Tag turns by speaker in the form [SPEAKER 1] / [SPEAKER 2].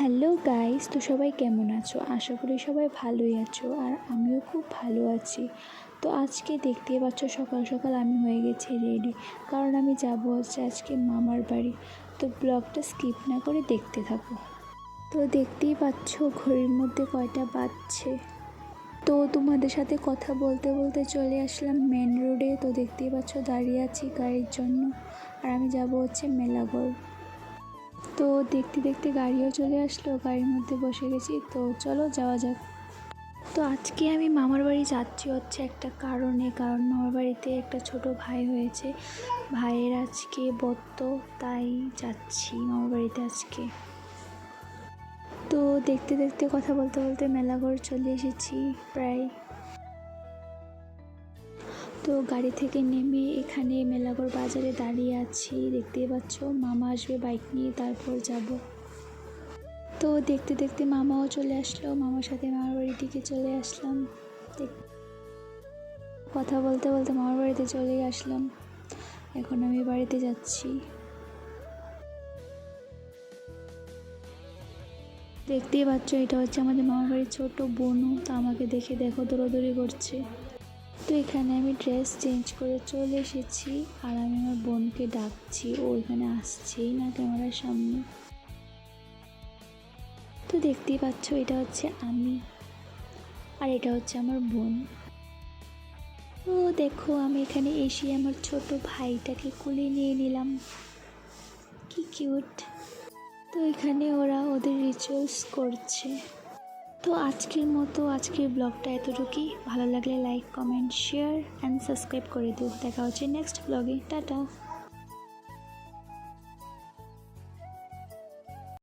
[SPEAKER 1] Hello guys, তো সবাই কেমন আছো? আশা করি সবাই ভালোই আছো আর আমিও খুব ভালো আছি। তো আজকে দেখতেই পাচ্ছ সকাল সকাল আমি হয়ে গেছি রেডি, কারণ আমি যাব হচ্ছে আজকে মামার বাড়ি। তো ব্লগটা স্কিপ না করে দেখতে থাকো। তো দেখতেই পাচ্ছ ঘড়ির মধ্যে কয়টা বাজছে। তো তোমাদের সাথে কথা বলতে বলতে চলে আসলাম মেন রোডে। তো দেখতেই পাচ্ছ দাঁড়িয়ে আছি গাড়ির জন্য, আর আমি যাব হচ্ছে মেলাগড়। তো দেখতে দেখতে গাড়িও চলে আসলো, গাড়ির মধ্যে বসে গেছি। তো চলো যাওয়া যাক। তো আজকে আমি মামার বাড়ি যাচ্ছি হচ্ছে একটা কারণ মামার বাড়িতে একটা ছোট ভাই হয়েছে, ভাইয়ের আজকে বর্ত, তাই যাচ্ছি মামার বাড়িতে আজকে। তো দেখতে দেখতে কথা বলতে বলতে মেলাঘর চলে এসেছি প্রায়। তো গাড়ি থেকে নেমে এখানে মেলাঘর বাজারে দাঁড়িয়ে আছি, দেখতেই পাচ্ছ মামা আসবে বাইক নিয়ে, তারপর যাব। তো দেখতে দেখতে মামাও চলে আসলো, মামার সাথে মামার বাড়ির দিকে চলে আসলাম। কথা বলতে বলতে মামার বাড়িতে চলে আসলাম, এখন আমি বাড়িতে যাচ্ছি। দেখতেই পাচ্ছ এটা হচ্ছে আমাদের মামার বাড়ির ছোট বোনও, তো আমাকে দেখে দেখো দৌড়াদৌড়ি করছে। তো এখানে আমি ড্রেস চেঞ্জ করে চলে এসেছি, আর আমি আমার বোনকে ডাকছি, ও এখানে আসছেই না ক্যামেরার সামনে। তো দেখতেই পাচ্ছ এটা হচ্ছে আমি, আর এটা হচ্ছে আমার বোন। তো দেখো আমি এখানে এসে আমার ছোট ভাইটাকে কোলে নিয়ে নিলাম, কি কিউট। তো এখানে ওরা ওদের রিচুয়ালস করছে। তো আজকের ব্লগটা এতটুকুই। ভালো লাগলে like, comment, share and subscribe করে দিও। দেখা হচ্ছে নেক্সট ব্লগে। টাটা।